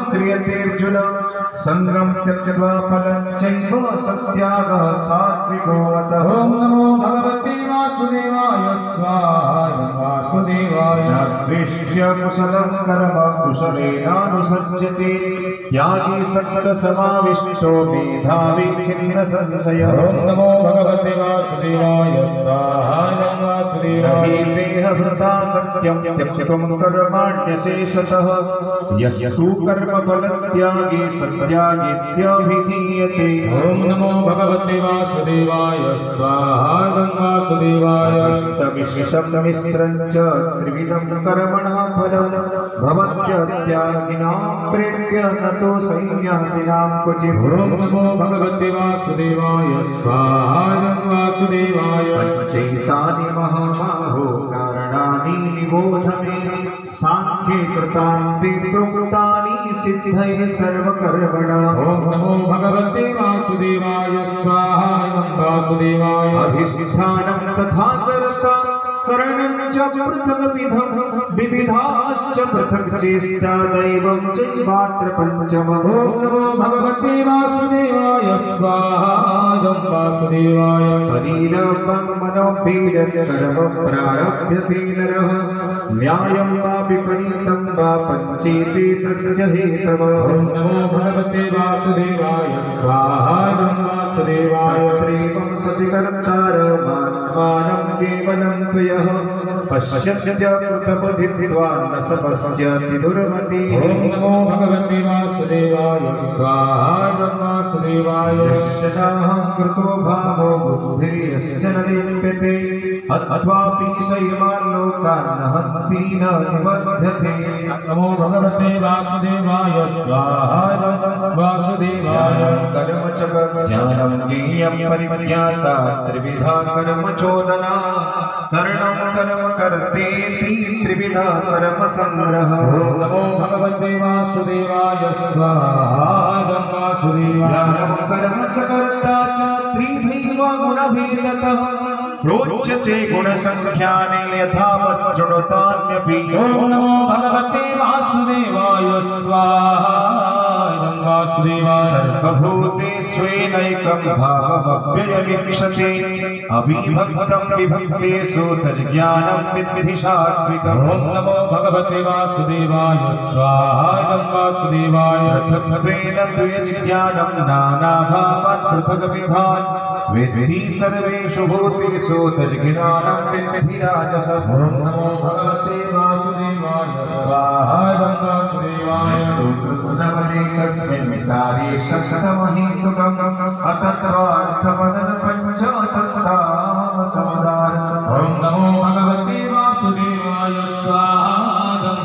क्रियतेऽर्जुन संगं त्यक्त्वा फलं चैव सत्यागः सात्विको अतः। ओम नमो भगवते वासुदेवाय स्वाहा वासुदेवाय। द्वेष्य कुशलं कर्म कुशलेनानुसज्जते त्यागी सत्समाविष्टो मेधावी छिन्न संशयः। ओम नमो भगवते वासुदेवाय स्वाहा वासुदेवाय। देहभृता सत्यं त्यक्तुं कर्माण्यशेषतः यस्तु कर्मफलत्यागी सत्यागीत्यभिधीयते। ओम नमो भगवते वासुदेवाय स्वाहा वासुदेवाय। इष्टमिष्टं मिश्रं च त्रिविधं कर्मणः फलं भवत्यत्यागिनां प्रेत्य नतो संन्यासिनां क्वचित्। ओम नमो भगवते वासुदेवाय स्वाहा वासुदेवाय। चैतानि महाबाहो कारणानि निबोध मे सांख्ये कृतान्ते प्रोक्तानि सिद्धये सर्वकर्मणाम्। ओम नमो भगवते वासुदेवाय स्वाहा वासुदेवाय। अधिष्ठानं तथा कर्ता करणं च पृथग्विधं विविधाश्च पृथक् चेष्टा दैवं चैवात्र पंचमम्। ओम नमो भगवते वासुदेवाय स्वाहा वासुदेवाय। शरीरं मनोभिरकर्म प्रारभ्यते नरः न्यायं वा विपरीतं वा पञ्चेते तस्य हेतवः। ओम नमो भगवते वासुदेवाय स्वाहा वासुदेवाय। तत्रैवं सचिकर्तारमात्मानं केवलं त्वयः पश्यत्यकृतबुद्धित्वा न स पश्यति दुर्मतिः। ओम नमो भगवते वासुदेवाय स्वाहा वासुदेवाय। यस्याहं कृतो भावो बुद्धिर्यस्य न लिप्यते अथवापि शैवान् लोकान् न हन्ति न निबध्यते। नमो भगवते वासुदेवाय स्वाहा वासुदेवाय। कर्म च ज्ञानं ज्ञेयं परिज्ञाता त्रिविधा कर्म चोदना कर्णं कर्म कर्तेति त्रिविधा कर्म संग्रह। नमो भगवते वासुदेवाय स्वाहा वासुदेवाय। ज्ञानं कर्म च कर्ता च त्रिभिः गुणभेदतः प्रोच्यते गुणसंख्याने यथावत् शृणुतान्यपि। ओम नमो भगवते वासुदेवाय स्वाहा वासुदेवाय। सर्वभूतेष्वेनैकं भावमव्ययमीक्षते अविभक्तं विभक्तेषु तज्ज्ञानं विद्धि सात्विकम्। ओम नमो भगवते वासुदेवाय स्वाहा वासुदेवाय। पृथक्त्वेन द्वयज्ञानं नानाभावान् पृथग्विधान् विद्धि सर्वेषु भूतेषु तज्ज्ञानं विद्धि राजसम्। ओम नमो भगवते वासुदेवाय स्वाहा वासुदेवाय। कृष्णवदेकस्मिन् कार्ये शक्तमहेतुकम् अतत्वार्थवदन पञ्चतत्तामसमुदारतम्। ओम नमो भगवते वासुदेवाय स्वाहा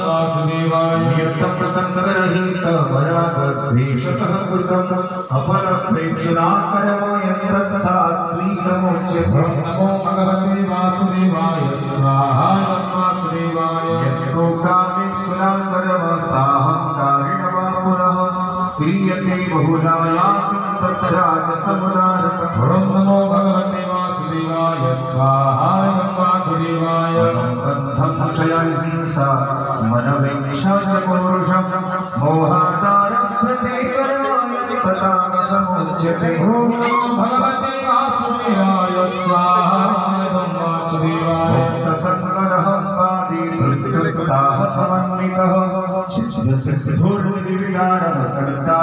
वासुदेवाय। नियतं संग्रहीतमयागद्वेषतः कृतम् अपरप्रेक्षुना कर्म यत् सात्विकमुच्यते। ओम नमो भगवते वासुदेवाय स्वाहा वासुदेवाय। यत्रोकामेक्षुना कर्म साहंकारेण वा पुनः क्रियते बहुलायासं तत्राजसमुदारतम्। ओम नमो भगवते वासुदेवाय स्वाहा वासुदेवाय। बन्धं क्षयहिंसा मनवेक्षा च पौरुषं मोहादारभ्यते कर्माणि तथा समुच्यते। ओम नमो भगवते वासुदेवाय स्वाहा वासुदेवाय। मुक्तसङ्गरहं वादी धृत्युत्साहसमन्वितः सिद्धसिद्धोर्निविकारः कर्ता